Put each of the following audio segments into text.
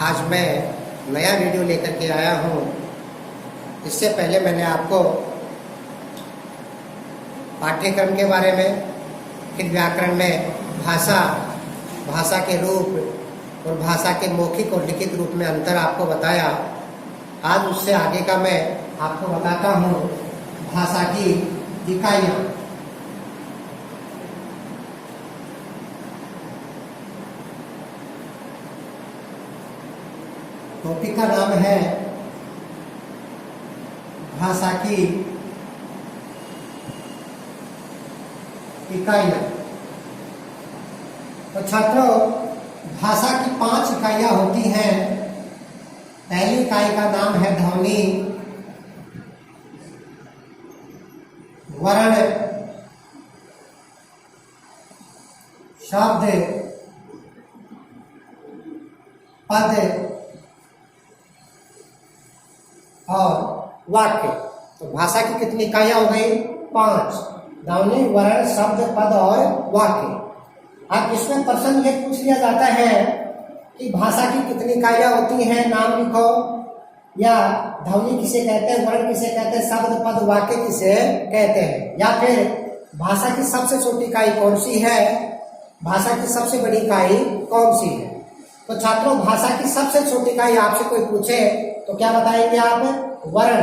आज मैं नया वीडियो लेकर के आया हूँ। इससे पहले मैंने आपको पाठ्यक्रम के बारे में, फिर व्याकरण में भाषा के रूप और भाषा के मौखिक और लिखित रूप में अंतर आपको बताया। आज उससे आगे का मैं आपको बताता हूँ भाषा की इकाइयाँ। टॉपिक का नाम है भाषा की इकाइयाँ। तो छात्रों, भाषा की 5 इकाइयाँ होती हैं। पहली इकाई का नाम है ध्वनि, वर्ण, शब्द, पद और वाक्य। तो भाषा की कितनी इकाइयाँ हो गई? 5। ध्वनि, वर्ण, शब्द, पद और वाक्य। अब इसमें प्रश्न ये पूछ लिया जाता है कि भाषा की कितनी इकाइयाँ होती हैं, नाम लिखो। या ध्वनि किसे कहते हैं, वर्ण किसे कहते हैं, शब्द, पद, वाक्य किसे कहते हैं। या फिर भाषा की सबसे छोटी इकाई कौन सी है, भाषा की सबसे बड़ी इकाई कौन सी है। तो छात्रों, भाषा की सबसे छोटी इकाई आपसे कोई पूछे तो क्या बताएंगे आप? वर्ण।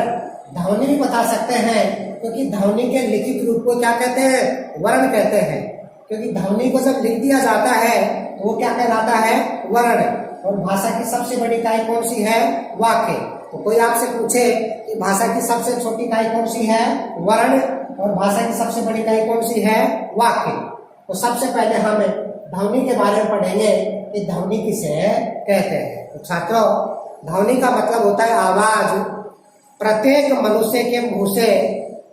ध्वनि भी बता सकते हैं, क्योंकि ध्वनि के लिखित रूप को क्या कहते हैं? वर्ण कहते हैं। क्योंकि ध्वनि को जब लिख दिया जाता है तो वो क्या कहलाता है? वर्ण। और भाषा की सबसे बड़ी इकाई कौन सी है? वाक्य। तो कोई आपसे पूछे कि भाषा की सबसे छोटी इकाई कौन सी है? वर्ण। और भाषा की सबसे बड़ी इकाई कौन सी है? वाक्य। तो सबसे पहले हम ध्वनि के बारे में पढ़ेंगे कि ध्वनि किसे कहते हैं। तो छात्रों, ध्वनि का मतलब होता है आवाज। प्रत्येक मनुष्य के मुंह से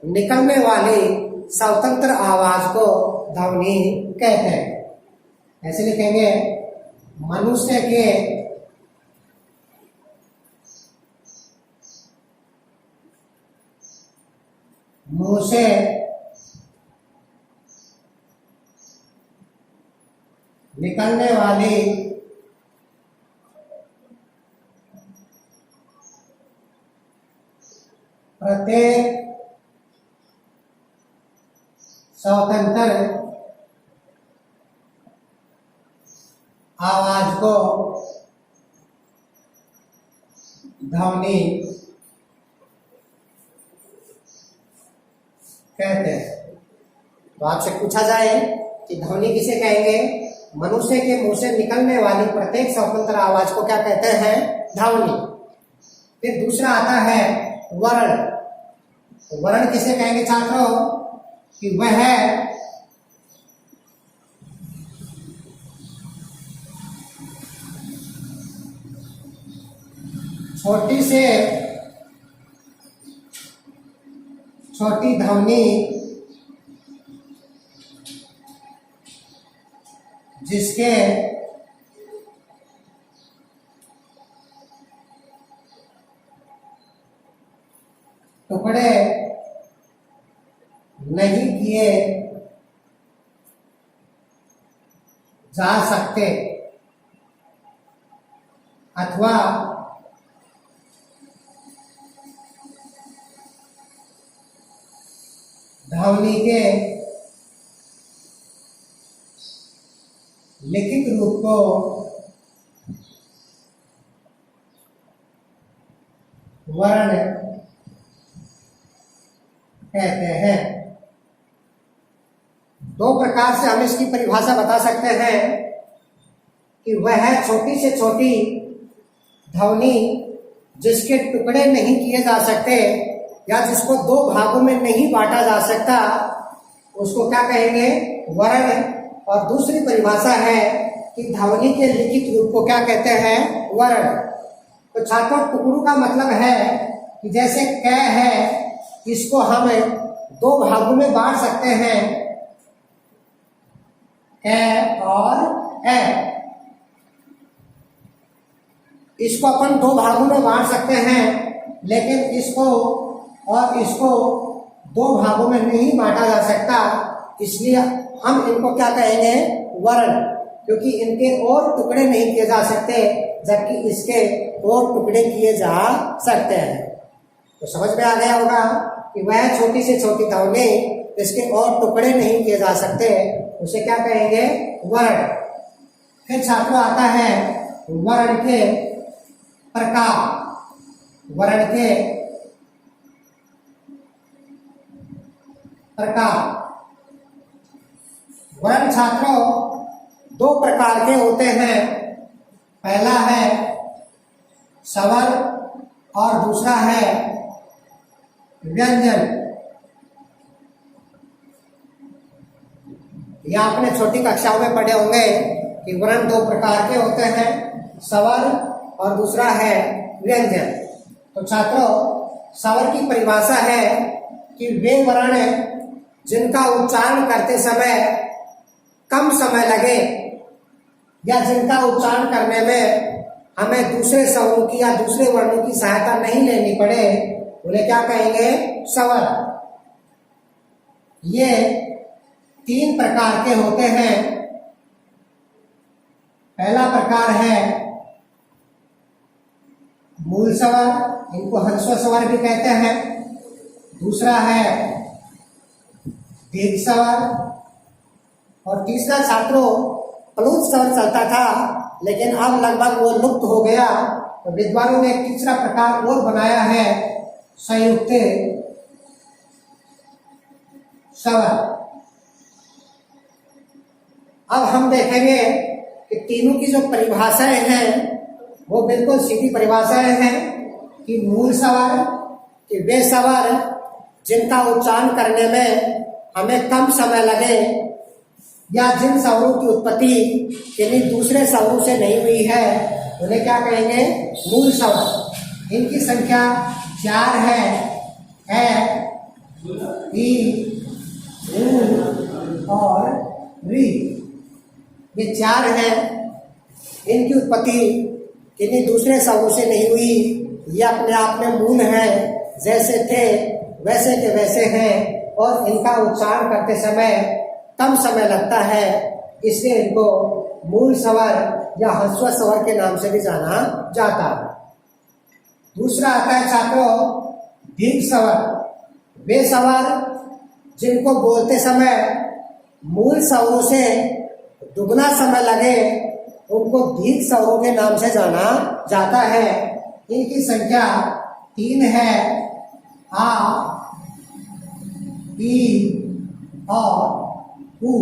निकलने वाली स्वतंत्र आवाज को ध्वनि कहते हैं। ऐसे लिखेंगे, मनुष्य के मुंह से निकलने वाली प्रत्येक स्वतंत्र आवाज को ध्वनि कहते हैं। तो आपसे पूछा जाए कि ध्वनि किसे कहेंगे? मनुष्य के मुंह से निकलने वाली प्रत्येक स्वतंत्र आवाज को क्या कहते हैं? ध्वनि। फिर दूसरा आता है वर्ण। वर्ण किसे कहेंगे छात्रों? कि वह छोटी से छोटी ध्वनि जिसके टुकड़े नहीं किए जा सकते अथवा ध्वनि के लिखित रूप को वर्ण कहते हैं। 2 प्रकार से हम इसकी परिभाषा बता सकते हैं कि वह छोटी से छोटी ध्वनि जिसके टुकड़े नहीं किए जा सकते या जिसको 2 भागों में नहीं बांटा जा सकता, उसको क्या कहेंगे? वर्ण। और दूसरी परिभाषा है कि ध्वनि के लिखित रूप को क्या कहते हैं? वर्ण। तो छात्रों, टुकड़ों का मतलब है कि जैसे क है, इसको हम 2 भागों में बांट सकते हैं, क और ए। इसको अपन 2 भागों में बांट सकते हैं, लेकिन इसको और इसको 2 भागों में नहीं बांटा जा सकता। इसलिए हम इनको क्या कहेंगे? वर्ण। क्योंकि इनके और टुकड़े नहीं किए जा सकते जबकि इसके और टुकड़े किए जा सकते हैं। तो समझ में आ गया होगा कि वह छोटी से छोटी ध्वनि इसके और टुकड़े नहीं किए जा सकते, उसे क्या कहेंगे? वर्ण। फिर छात्रों आता है वर्ण के प्रकार। वर्ण के प्रकार। वर्ण छात्रों दो प्रकार के होते हैं। पहला है स्वर और दूसरा है व्यंजन। यह आपने छोटी कक्षाओं में पढ़े होंगे कि वर्ण दो प्रकार के होते हैं, स्वर और दूसरा है व्यंजन। तो छात्रों स्वर की परिभाषा है कि वे वर्ण जिनका उच्चारण करते समय कम समय लगे या जिनका उच्चारण करने में हमें दूसरे स्वरों की या दूसरे वर्णों की सहायता नहीं लेनी पड़े, उन्हें क्या कहेंगे? स्वर। ये तीन प्रकार के होते हैं। पहला प्रकार है मूल स्वर, इनको ह्रस्व स्वर भी कहते हैं। दूसरा है दीर्घ स्वर और तीसरा छात्रों प्लुत स्वर चलता था, लेकिन अब लगभग वो लुप्त हो गया। तो विद्वानों ने एक तीसरा प्रकार और बनाया है, संयुक्त स्वर। अब हम देखेंगे कि तीनों की जो परिभाषाएं हैं वो बिल्कुल सीधी परिभाषाएं हैं कि मूल स्वर कि वे स्वर जिनका उच्चारण करने में हमें कम समय लगे या जिन स्वरों की उत्पत्ति किन्हीं दूसरे स्वरों से नहीं हुई है, उन्हें क्या कहेंगे? मूल स्वर। इनकी संख्या 4 है। ई, ऊ और री। ये 4 हैं। इनकी उत्पत्ति किन्हीं दूसरे स्वरों से नहीं हुई, ये अपने आप में मूल हैं, जैसे थे वैसे के वैसे हैं और इनका उच्चारण करते समय कम समय लगता है, इसलिए इनको मूल स्वर या ह्रस्व स्वर के नाम से भी जाना जाता है। दूसरा आता है छात्रों दीर्घ स्वर। वे स्वर जिनको बोलते समय मूल स्वरों से दुगना समय लगे, उनको दीर्घ स्वरों के नाम से जाना जाता है। इनकी संख्या 3 है। आ, ई और ऊ।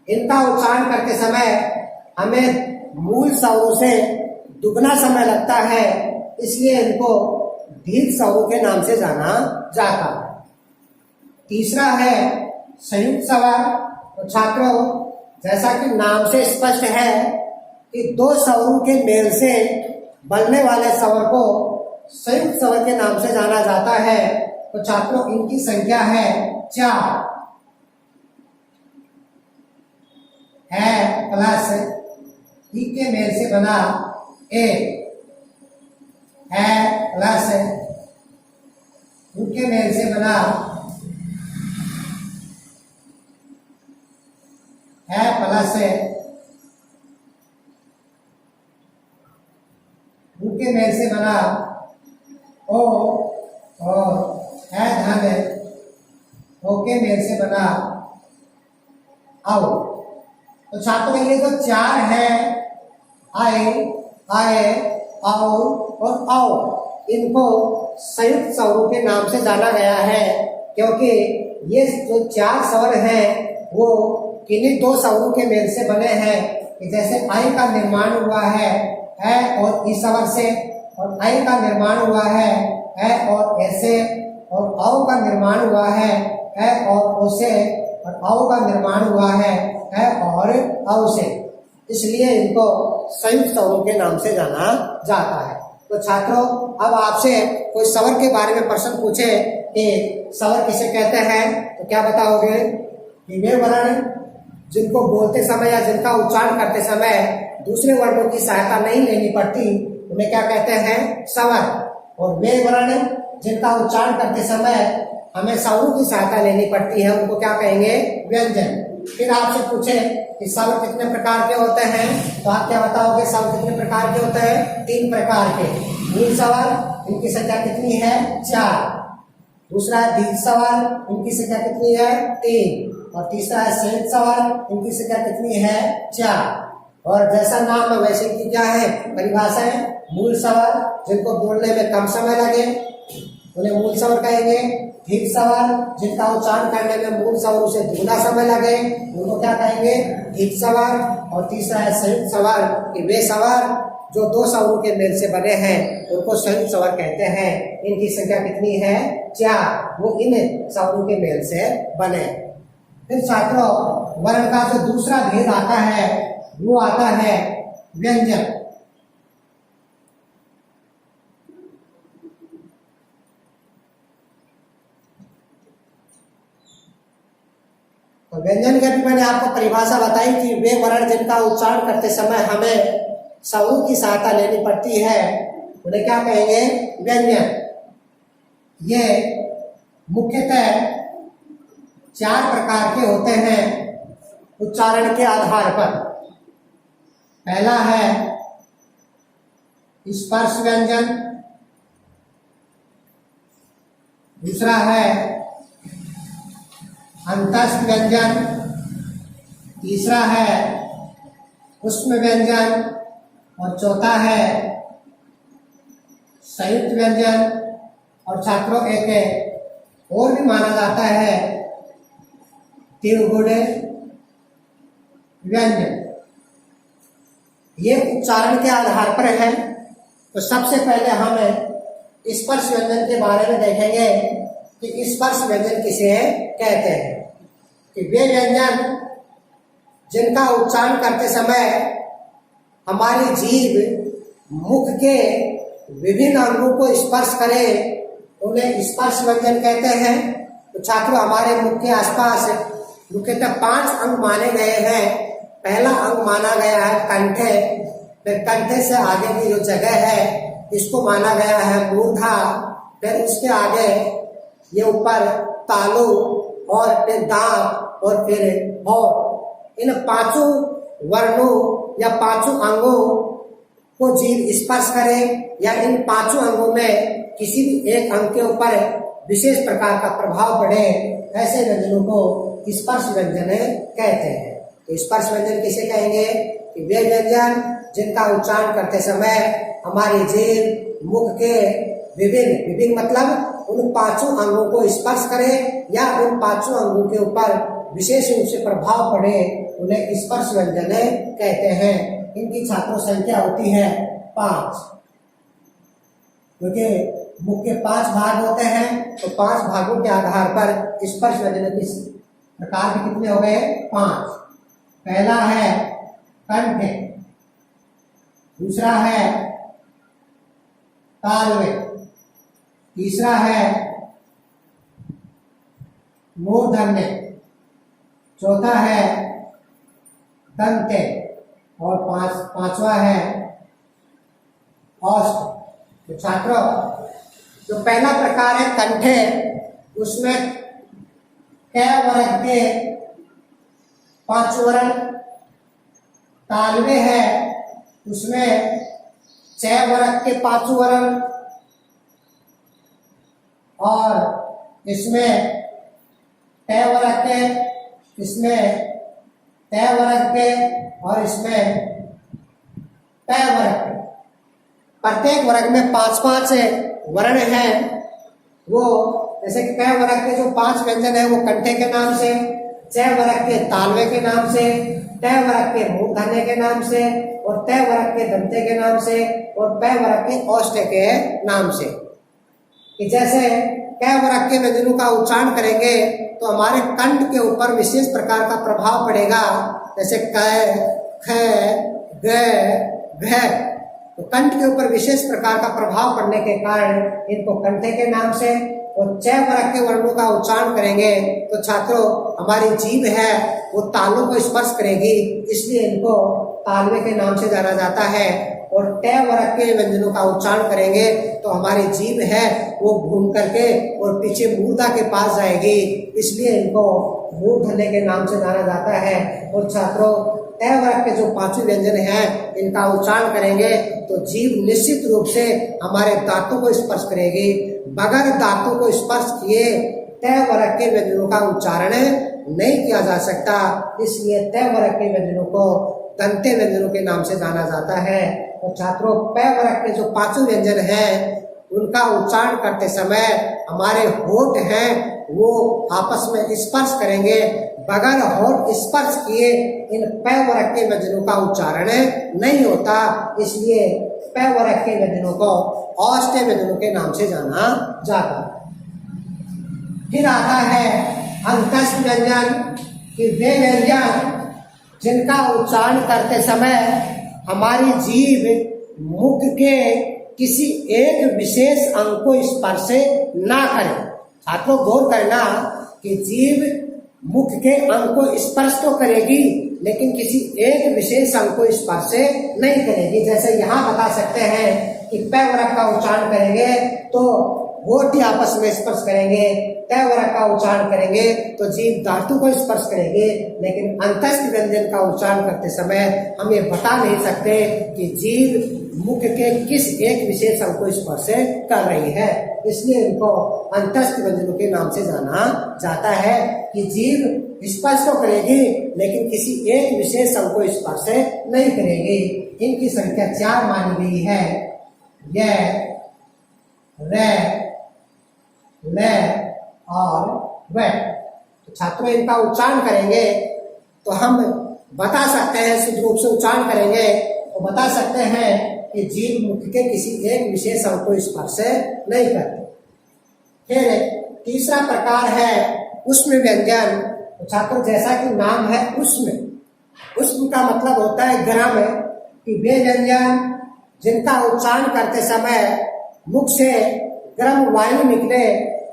इनका उच्चारण करते समय हमें मूल स्वरों से दुगना समय लगता है, इसलिए इनको दीर्घ स्वरों के नाम से जाना जाता है। तीसरा है संयुक्त स्वर। तो छात्रों जैसा कि नाम से स्पष्ट है कि दो स्वरों के मेल से बनने वाले स्वर को संयुक्त स्वर के नाम से जाना जाता है। तो छात्रों इनकी संख्या है 4। है प्लस ई के मेल से बना ए, है प्लस ऊ के मेल से बना है प्लस ऊ के मेल से बना ओ और है धन ओ के मेल से बना आओ। तो छात्रों ये जो 4 है आए, आए, आओ और आओ, इनको संयुक्त स्वरों के नाम से जाना गया है, क्योंकि ये जो 4 स्वर हैं वो किन्हीं 2 स्वरों के मेल से बने हैं। जैसे आई का निर्माण हुआ है और ई स्वर से, और आई का निर्माण हुआ है और ऐसे, और आओ का निर्माण हुआ है और ओसे, और आओ का निर्माण हुआ है और औ से, इसलिए इनको संयुक्त स्वरों के नाम से जाना जाता है। तो छात्रों अब आपसे कोई स्वर के बारे में प्रश्न पूछे कि स्वर किसे कहते हैं, तो क्या बताओगे? कि वे वर्ण जिनको बोलते समय या जिनका उच्चारण करते समय दूसरे वर्णों की सहायता नहीं लेनी पड़ती, उन्हें क्या कहते हैं? स्वर। और वे वर्ण जिनका उच्चारण करते समय हमें स्वरों की सहायता लेनी पड़ती है, उनको क्या कहेंगे? व्यंजन। फिर आपसे पूछे कि स्वर कितने प्रकार के होते हैं, तो आप क्या बताओगे? स्वर कितने प्रकार के होते हैं? 3 प्रकार के। मूल स्वर, इनकी संख्या कितनी है? 4। दूसरा है दीर्घ स्वर, इनकी संख्या कितनी है? 3। और तीसरा है संयुक्त स्वर, इनकी संख्या कितनी है? 4। और जैसा नाम है वैसे इनकी क्या है परिभाषाएं? मूल स्वर, जिनको बोलने में कम समय लगे उन्हें मूल स्वर कहेंगे। दीर्घ स्वर, जिनका उच्चारण करने में मूल स्वर उसे दुगना समय लगे उनको क्या कहेंगे? दीर्घ स्वर। और तीसरा है संयुक्त स्वर, कि वे स्वर जो 2 स्वरों के मेल से बने हैं उनको संयुक्त स्वर कहते हैं। इनकी संख्या कितनी है? 4। वो इन स्वरों के मेल से बने। फिर छात्रों, वर्ण का जो दूसरा भेद आता है वो आता है व्यंजन। तो व्यंजन की भी मैंने आपको परिभाषा बताई कि वे वर्ण जिनका उच्चारण करते समय हमें स्वरों की सहायता लेनी पड़ती है उन्हें क्या कहेंगे? व्यंजन। ये मुख्यतः 4 प्रकार के होते हैं उच्चारण के आधार पर। पहला है स्पर्श व्यंजन, दूसरा है अंतस्थ व्यंजन, तीसरा है ऊष्म व्यंजन और चौथा है संयुक्त व्यंजन। और छात्रों एक और भी माना जाता है त्रिगुण व्यंजन। ये उच्चारण के आधार पर है। तो सबसे पहले हम स्पर्श व्यंजन के बारे में देखेंगे कि स्पर्श व्यंजन किसे कहते हैं। कि वे व्यंजन जिनका उच्चारण करते समय हमारी जीभ मुख के विभिन्न अंगों को स्पर्श करे उन्हें स्पर्श व्यंजन कहते हैं। तो छात्रों, हमारे मुख के आसपास मुख्यतः 5 अंग माने गए हैं। पहला अंग माना गया है कंठे, फिर कंठे से आगे की जो जगह है इसको माना गया है मूर्धा, फिर उसके आगे ये ऊपर तालु और फिर दांत और फिर होंठ। इन 5 वर्णों या 5 अंगों को जीभ स्पर्श करे या इन 5 अंगों में किसी भी एक अंग के ऊपर विशेष प्रकार का प्रभाव पड़े, ऐसे व्यंजनों को स्पर्श व्यंजन कहते हैं। तो स्पर्श व्यंजन किसे कहेंगे? कि वे व्यंजन जिनका उच्चारण करते समय हमारी जीभ मुख के विभिन्न मतलब उन 5 अंगों को स्पर्श करे या उन 5 अंगों के ऊपर विशेष रूप से प्रभाव पड़े उन्हें स्पर्श व्यंजन कहते हैं। इनकी छात्रों संख्या होती है 5, क्योंकि मुख के 5 भाग होते हैं। तो 5 भागों के आधार पर स्पर्श व्यंजन किस प्रकार के कितने हो गए? 5। पहला है कंठ, दूसरा है तालव्य, तीसरा है मूर्धन्य, चौथा है दंते और पांचवा है औष्ठ। तो छात्रों, जो पहला प्रकार है कंठे, उसमें क वर्ग के 5 वर्ण। तालव्य है, उसमें च वर्ग के 5 वर्ण और इसमें ट वर्ग के, इसमें त वर्ग के और इसमें प वर्ग के। प्रत्येक वर्ग में 5-5 वर्ण हैं। वो जैसे कि क वर्ग के जो 5 व्यंजन है वो कंठे के नाम से, च वर्ग के तालव्य के नाम से, ट वर्ग के मूर्धन्य के नाम से और त वर्ग के दंते के नाम से और प वर्ग के औष्ठ के नाम से। कि जैसे क वर्ग के व्यंजनों का उच्चारण करेंगे तो हमारे कंठ के ऊपर विशेष प्रकार का प्रभाव पड़ेगा, जैसे क, ख, ग, घ। तो कंठ के ऊपर विशेष प्रकार का प्रभाव पड़ने के कारण इनको कंठे के नाम से। और च वर्ग के वर्णों का उच्चारण करेंगे तो छात्रों, हमारी जीभ है वो तालु को स्पर्श करेगी, इसलिए इनको तालव्य के नाम से जाना जाता है। और ट वर्ग के व्यंजनों का उच्चारण करेंगे तो हमारी जीभ है वो घूम करके और पीछे मूर्धा के पास जाएगी, इसलिए इनको मूर्धन्य के नाम से जाना जाता है। और छात्रों, ए वर्ग के जो पांचों व्यंजन हैं इनका उच्चारण करेंगे तो जीभ निश्चित रूप से हमारे दांतों को स्पर्श करेगी। बगैर दांतों को स्पर्श किए तय वर्ग के व्यंजनों का उच्चारण नहीं किया जा सकता। इसलिए तय वर्ग के व्यंजनों को दंते व्यंजनों के नाम से जाना जाता है। और छात्रों, पै वर्ग के जो पांचों व्यंजन हैं उनका उच्चारण करते समय हमारे होठ हैं वो आपस में स्पर्श करेंगे। बगैर होठ स्पर्श किए इन पै वर्ग के व्यंजनों का उच्चारण नहीं होता। इसलिए पै वर्ग के व्यंजनों को औष्ठ्य व्यंजनों के नाम से जाना जाता है। फिर आता है अंतस्थ व्यंजन कि वे व्यंजन जिनका उच्चारण करते समय हमारी जीभ मुख के किसी एक विशेष अंग को स्पर्श ना करे। छात्रों, गौर करना कि जीभ मुख के अंग को स्पर्श तो करेगी लेकिन किसी एक विशेष अंग को स्पर्श नहीं करेगी। जैसे यहाँ बता सकते हैं कि पै वर्ग का उच्चारण करेंगे तो होठ ही आपस में स्पर्श करेंगे। तय वर्ग का उच्चारण करेंगे तो जीभ दांतों को स्पर्श करेंगे। लेकिन अंतस्थ व्यंजन का उच्चारण करते समय हम ये बता नहीं सकते कि जीभ मुख के किस एक विशेष अंग को स्पर्श कर रही है। इसलिए इनको अंतस्थ व्यंजनों के नाम से जाना जाता है कि जीभ स्पर्श तो करेगी लेकिन किसी एक विशेष अंग को स्पर्श नहीं करेगी। इनकी संख्या 4 मानी गई है। यह, रे, ले और वे। तो छात्रों, इनका उच्चारण करेंगे तो हम बता सकते हैं, शुद्ध रूप से उच्चारण करेंगे तो बता सकते हैं कि जीभ मुख के किसी एक विशेष अंग को स्पर्श नहीं करते। फिर तीसरा प्रकार है उष्म व्यंजन। तो छात्रों, जैसा कि नाम है उष्म, उष्म का मतलब होता है गर्म। कि वे व्यंजन जिनका उच्चारण करते समय मुख से गर्म वायु निकले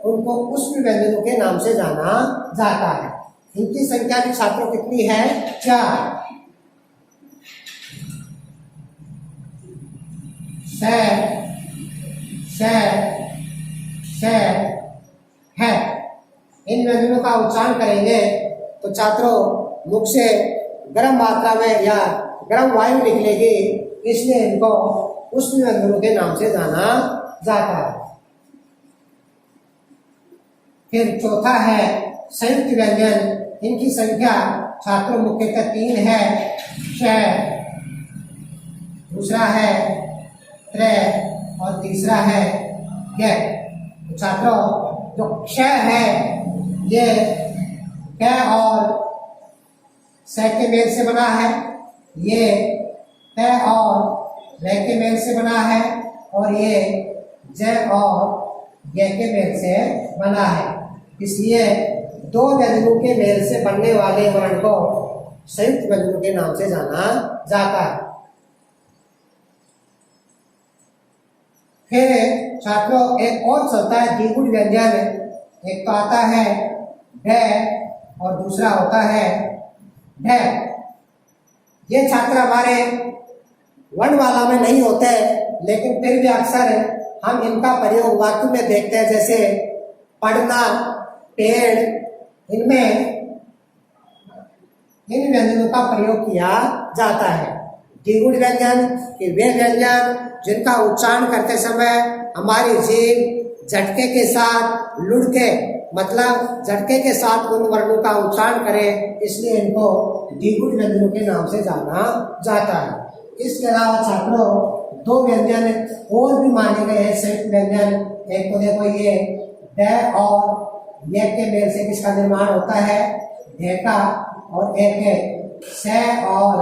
उनको उष्म व्यंजनों के नाम से जाना जाता है। इनकी संख्या भी छात्रों कितनी है? 4। से है। इन व्यंजनों का उच्चारण करेंगे तो छात्रों मुख से गर्म मात्रा में या गर्म वायु निकलेगी, इसलिए इनको उष्ण व्यंजनों के नाम से जाना जाता है। फिर चौथा है संयुक्त व्यंजन। इनकी संख्या छात्रों मुख्यतः 3 है। श, दूसरा है त्रे और तीसरा है य। तो छात्रों जो क्ष है ये क और स के मेल से बना है, ये त और र के मेल से बना है और ये ज और य के मेल से बना है। इसलिए 2 व्यंजनों के मेल से बनने वाले वर्ण को संयुक्त व्यंजनों के नाम से जाना जाता है। फिर छात्रों एक और चलता है द्विगुण व्यंजन। एक तो आता है ढ और दूसरा होता है ढ। ये छात्र हमारे वर्णमाला में नहीं होते लेकिन फिर भी अक्सर हम इनका प्रयोग वाक्य में देखते हैं। जैसे पढ़ना, पेड़, इनमें इन व्यंजनों का प्रयोग किया जाता है। द्विगुण व्यंजन कि वे व्यंजन जिनका उच्चारण करते समय हमारी जीभ झटके के साथ लुढ़के, मतलब झटके के साथ उन वर्णों का उच्चारण करें, इसलिए इनको द्विगुण व्यंजनों के नाम से जाना जाता है। इसके अलावा छात्रों 2 व्यंजन और भी माने गए हैं संयुक्त व्यंजन। एक तो देखो ये ड और य के मेल से किसका निर्माण होता है? ढ का। और एक स और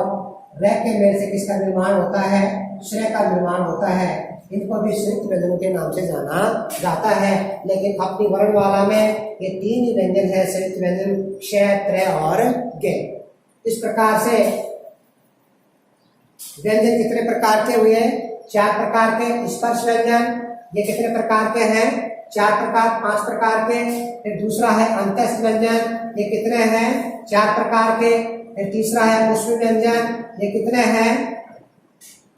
र के मेल से किसका निर्माण होता है? श्रेय का निर्माण होता है। इनको भी संयुक्त व्यंजनों के नाम से जाना जाता है। लेकिन अपनी वर्णमाला में ये 3 ही व्यंजन है, संयुक्त व्यंजन क्ष, त्र और गे। इस प्रकार से व्यंजन कितने प्रकार के हुए? 4 प्रकार के। स्पर्श व्यंजन ये कितने प्रकार के हैं? 4 प्रकार, 5 प्रकार के। फिर दूसरा है अंतस्थ व्यंजन, ये कितने हैं? 4 प्रकार के। फिर तीसरा है उष्म व्यंजन, ये कितने हैं?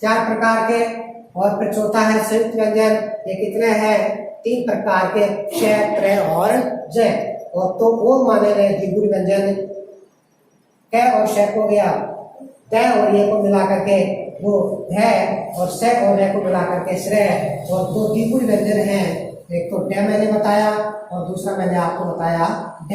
4 प्रकार के। और फिर चौथा है संयुक्त व्यंजन, ये कितने हैं? 3 प्रकार के, क्ष, त्र और जय। और तो ओ माने गए द्विगुण व्यंजन क और श को गया त और ये को मिला करके वो है और स और रे को मिला करके श्रेय और दो द्विगुण व्यंजन हैं। एक तो ड मैंने बताया और दूसरा मैंने आपको बताया ढ।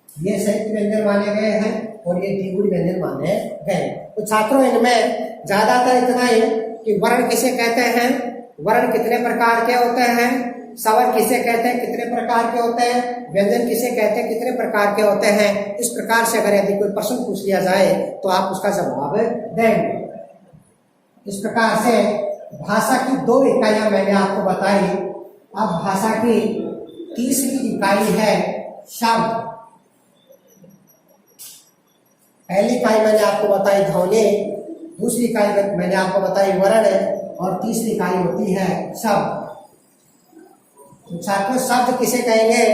ये संयुक्त व्यंजन माने गए हैं और ये द्विगुण व्यंजन माने गए। तो छात्रों इनमें ज्यादातर इतना ही कि वर्ण किसे कहते हैं, वर्ण कितने प्रकार के होते हैं, स्वर किसे कहते हैं कितने प्रकार के होते हैं, व्यंजन किसे कहते हैं कितने प्रकार के होते हैं। इस प्रकार से अगर यदि कोई प्रश्न पूछ लिया जाए तो आप उसका जवाब देंगे। इस प्रकार से भाषा की दो इकाइयां मैंने आपको बताई। अब भाषा की तीसरी इकाई है शब्द। पहली इकाई मैंने आपको बताई ध्वनि, दूसरी इकाई मैंने आपको बताई वर्ण और तीसरी इकाई होती है शब्द। तो छात्रों शब्द किसे कहेंगे,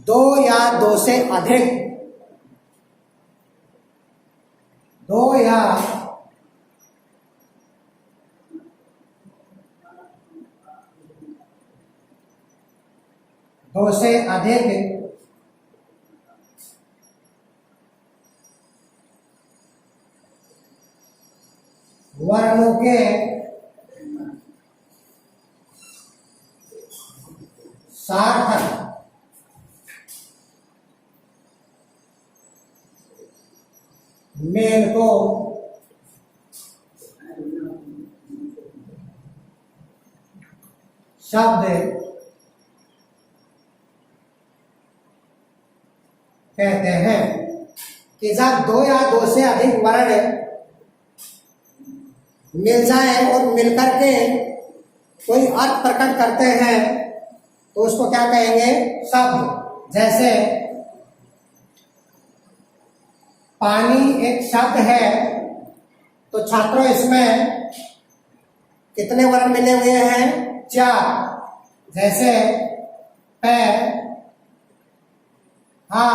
दो या दो से अधिक, दो या दो से अधिक वर्णों के सार्थक मेल को शब्द कहते हैं। कि जब दो या दो से अधिक वर्ण मिल जाए और मिलकर के कोई अर्थ प्रकट करते हैं तो उसको क्या कहेंगे, शब्द। जैसे पानी एक शब्द है तो छात्रों इसमें कितने वर्ण मिले हुए हैं, 4। जैसे प, आ,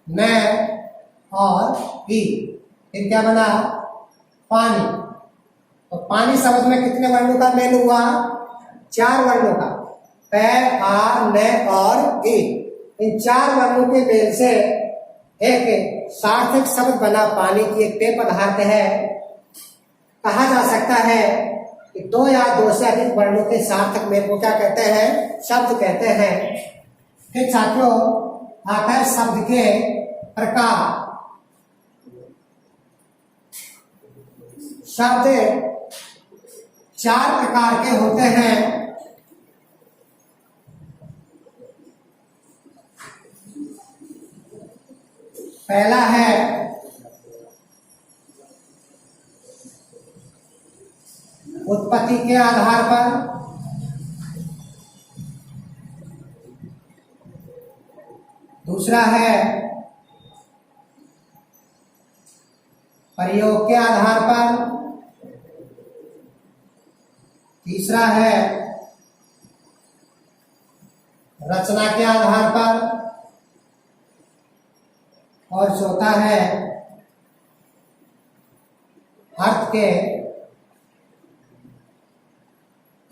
न और ई। फिर क्या बना, पानी। तो पानी शब्द में कितने वर्णों का मेल हुआ, 4 वर्णों का, प, आ, न और ई। इन 4 वर्णों के मेल से एक सार्थक शब्द बना। पानी की एक पेय पदार्थ है। कहा जा सकता है कि दो या दो से अधिक वर्णों के सार्थक मेल को क्या कहते हैं, शब्द कहते हैं। फिर छात्रों आकर शब्द के प्रकार। शब्द 4 प्रकार के होते हैं। पहला है उत्पत्ति के आधार पर, दूसरा है प्रयोग के आधार पर, तीसरा है रचना के आधार पर और चौथा है अर्थ के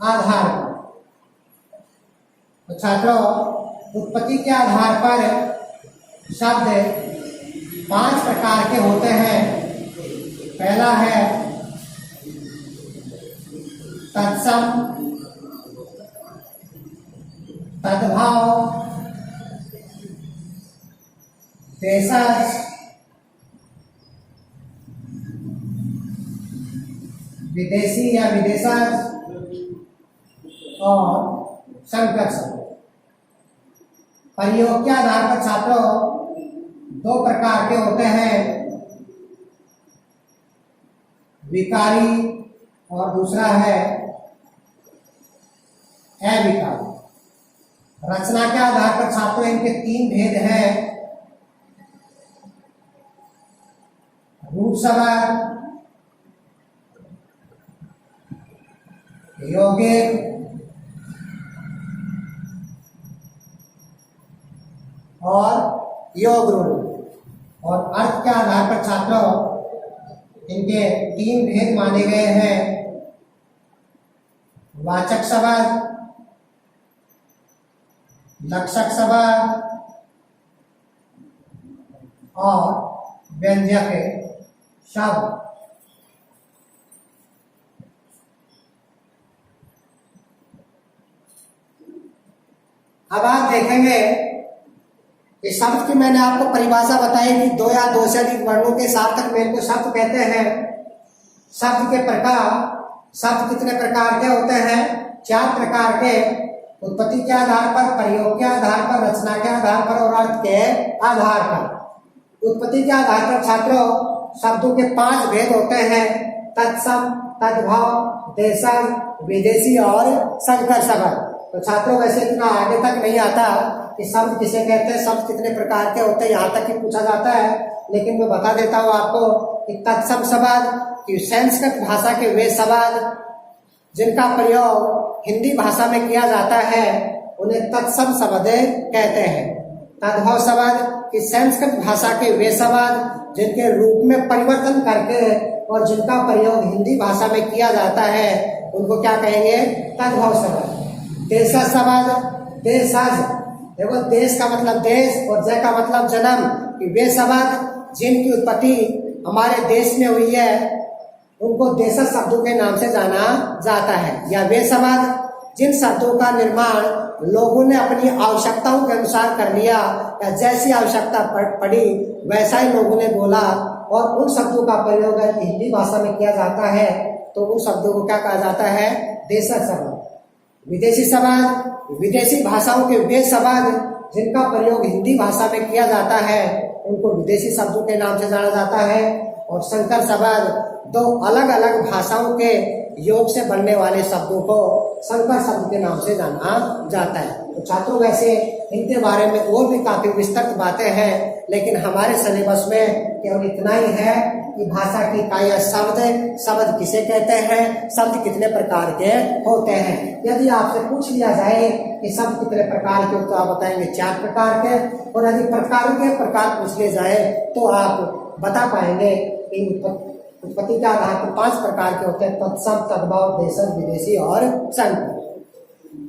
आधार पर। तो छात्रों उत्पत्ति के आधार पर शब्द 5 प्रकार के होते हैं। पहला है तत्सम, तद्भाव, देशज, विदेशी या विदेशज और संकर शब्द। प्रयोग के आधार पर छात्रों 2 प्रकार के होते हैं, विकारी और दूसरा है अविकारी। रचना के आधार पर छात्रों इनके 3 भेद हैं, रूप स्वर, यौगिक और योग रूप। और अर्थ के आधार पर छात्रों इनके 3 भेद माने गए हैं, वाचक शब्द, लक्षक शब्द और व्यंजक शब्द। अब आप देखेंगे कि शब्द की मैंने आपको परिभाषा बताई कि 2 या 2 से अधिक वर्णों के सार्थक मेल को शब्द कहते हैं। शब्द के प्रकार, शब्द कितने प्रकार के होते हैं? 4 प्रकार के, उत्पत्ति के आधार पर, प्रयोग के आधार पर, रचना के आधार पर और अर्थ के आधार पर। उत्पत्ति के आधार पर छात्रों शब्दों के 5 भेद होते हैं, तत्सम, तद्भव, देशज, विदेशी और संकर शब्द। तो छात्रों वैसे इतना आगे तक नहीं आता कि शब्द किसे कहते हैं, शब्द कितने प्रकार के होते हैं, यहाँ तक ही पूछा जाता है। लेकिन मैं बता देता हूँ आपको कि तत्सम शब्द कि संस्कृत भाषा के वे शब्द जिनका प्रयोग हिंदी भाषा में किया जाता है उन्हें तत्सम शब्द कहते हैं। तद्भव शब्द कि संस्कृत भाषा के वे शब्द जिनके रूप में परिवर्तन करके और जिनका प्रयोग हिंदी भाषा में किया जाता है उनको क्या कहेंगे? तद्भव शब्द। देशज शब्द, देशज देखो, देश का मतलब देश और जय का मतलब जन्म, कि वे शब्द जिनकी उत्पत्ति हमारे देश में हुई है उनको देशज शब्दों के नाम से जाना जाता है। या वे शब्द जिन शब्दों का निर्माण लोगों ने अपनी आवश्यकताओं के अनुसार कर लिया या जैसी आवश्यकता पड़ी वैसा ही लोगों ने बोला और उन शब्दों का प्रयोग हिंदी भाषा में किया जाता है तो उन शब्दों को क्या कहा जाता है? देशज शब्द। विदेशी शब्द, विदेशी भाषाओं के वे शब्द जिनका प्रयोग हिंदी भाषा में किया जाता है उनको विदेशी शब्दों के नाम से जाना जाता है। और संकर शब्द 2 अलग अलग भाषाओं के योग से बनने वाले शब्दों को संकर शब्द के नाम से जाना जाता है। तो छात्रों वैसे इनके बारे में और भी काफी विस्तृत बातें हैं, लेकिन हमारे सिलेबस में केवल इतना ही है कि भाषा की इकाइयां शब्द, शब्द किसे कहते हैं, शब्द कितने प्रकार के होते हैं। यदि आपसे पूछ लिया जाए कि शब्द कितने प्रकार के, तो आप बताएंगे 4 प्रकार के, और यदि प्रकारों के प्रकार पूछ लिए जाए तो आप बता पाएंगे कि उत्पत्ति के आधार पर 5 प्रकार के होते हैं, तत्सम, तद्भव, देशज, विदेशी और संकर।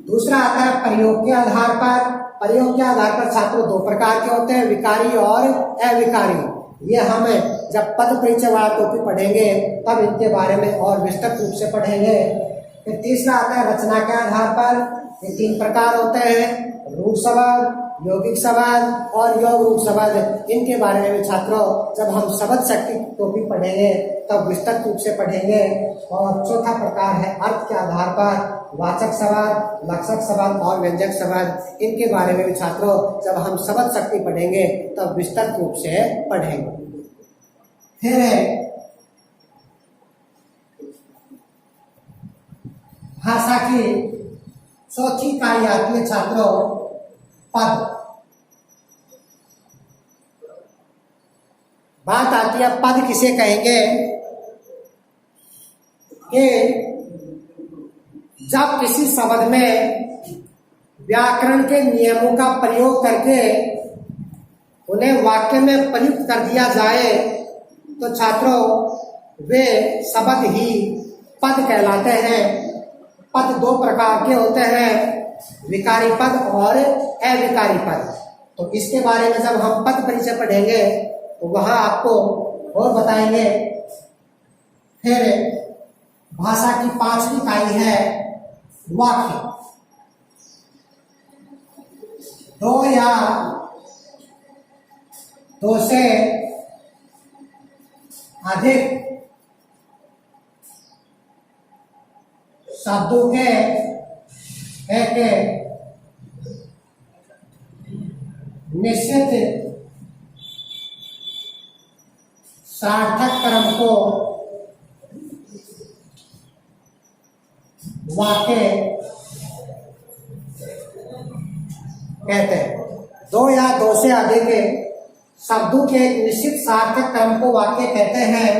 दूसरा आता है प्रयोग के आधार पर। प्रयोग के आधार पर छात्रों 2 प्रकार के होते हैं, विकारी और अविकारी। ये हम जब पद परिचय वाला टॉपिक पढ़ेंगे तब इनके बारे में और विस्तृत रूप से पढ़ेंगे। फिर तीसरा आता है रचना के आधार पर। ये 3 प्रकार होते हैं, रूढ़ शब्द, यौगिक शब्द और योग रूप शब्द। इनके बारे में छात्रों जब हम शब्द शक्ति टॉपिक पढ़ेंगे तब विस्तृत रूप से पढ़ेंगे। और चौथा प्रकार है अर्थ के आधार पर, वाचक शब्द, लक्षक शब्द और व्यंजक शब्द। इनके बारे में भी छात्रों जब हम शब्द शक्ति पढ़ेंगे तब विस्तृत रूप से पढ़ेंगे। फिर भाषा की चौथी इकाई आती है छात्रों पद। बात आती है पद किसे कहेंगे कि जब किसी शब्द में व्याकरण के नियमों का प्रयोग करके उन्हें वाक्य में प्रयुक्त कर दिया जाए तो छात्रों वे शब्द ही पद कहलाते हैं। पद 2 प्रकार के होते हैं, विकारी पद और अविकारी पद। तो इसके बारे में जब हम पद परिचय पढ़ेंगे तो वहां आपको और बताएंगे। फिर भाषा की 5वीं इकाई है वाक्य। 2 या 2 से अधिक शब्दों के एक निश्चित सार्थक क्रम को वाक्य कहते हैं। 2 या 2 से अधिक शब्दों के एक निश्चित सार्थक क्रम को वाक्य कहते हैं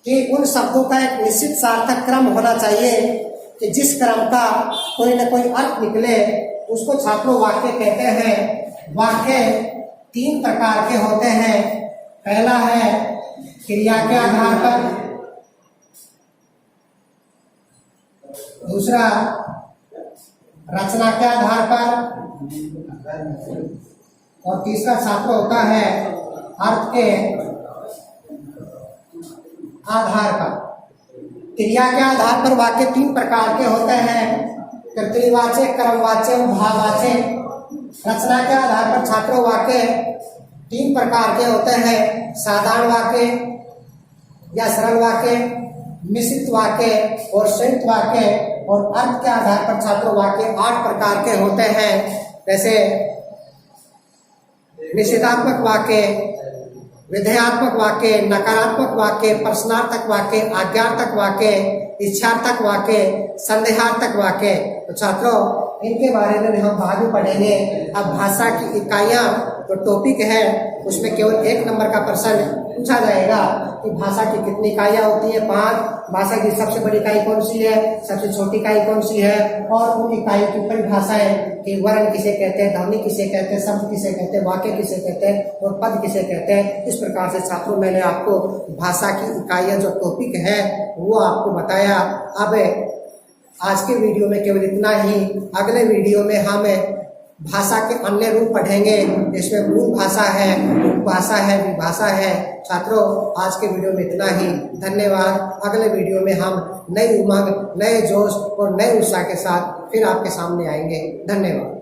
कि उन शब्दों का एक निश्चित सार्थक क्रम होना चाहिए कि जिस क्रम का कोई न कोई अर्थ निकले उसको छात्रों वाक्य कहते हैं। वाक्य 3 प्रकार के होते हैं। पहला है क्रिया के आधार पर, दूसरा रचना के आधार पर, और तीसरा छात्र होता है अर्थ के आधार पर। क्रिया के आधार पर वाक्य तीन प्रकार के होते हैं, कर्तृवाच्य, कर्मवाच्य और भाववाच्य। रचना के आधार पर छात्रों वाक्य तीन प्रकार के होते हैं, साधारण वाक्य या सरल वाक्य, मिश्रित वाक्य और संयुक्त वाक्य। और अर्थ के आधार पर छात्रों वाक्य 8 प्रकार के होते हैं, जैसे निषेधात्मक वाक्य, विधेयात्मक वाक्य, नकारात्मक वाक्य, प्रश्नार्थक वाक्य, आज्ञार्थक वाक्य, इच्छार्थक वाक्य, संदेहार्थक वाक्य। तो छात्रों इनके बारे में हम बाद में पढ़ेंगे। अब भाषा की इकाइयां जो टॉपिक है उसमें केवल 1 नंबर का प्रश्न पूछा जाएगा कि भाषा की कितनी इकाइयां होती है, 5। भाषा की सबसे बड़ी इकाई कौन सी है, सबसे छोटी इकाई कौन सी है, और उन इकाइयों की परिभाषाएं कि वर्ण किसे कहते हैं, ध्वनि किसे कहते हैं, शब्द किसे कहते हैं, वाक्य किसे कहते हैं और पद किसे कहते हैं। इस प्रकार से छात्रों मैंने आपको भाषा की इकाइयां जो टॉपिक है वो आपको बताया। अब आज के वीडियो में केवल इतना ही। अगले वीडियो में हम भाषा के अन्य रूप पढ़ेंगे, इसमें मूल भाषा है, उपभाषा है, विभाषा है। छात्रों आज के वीडियो में इतना ही। धन्यवाद। अगले वीडियो में हम नई उमंग, नए जोश और नए उत्साह के साथ फिर आपके सामने आएंगे। धन्यवाद।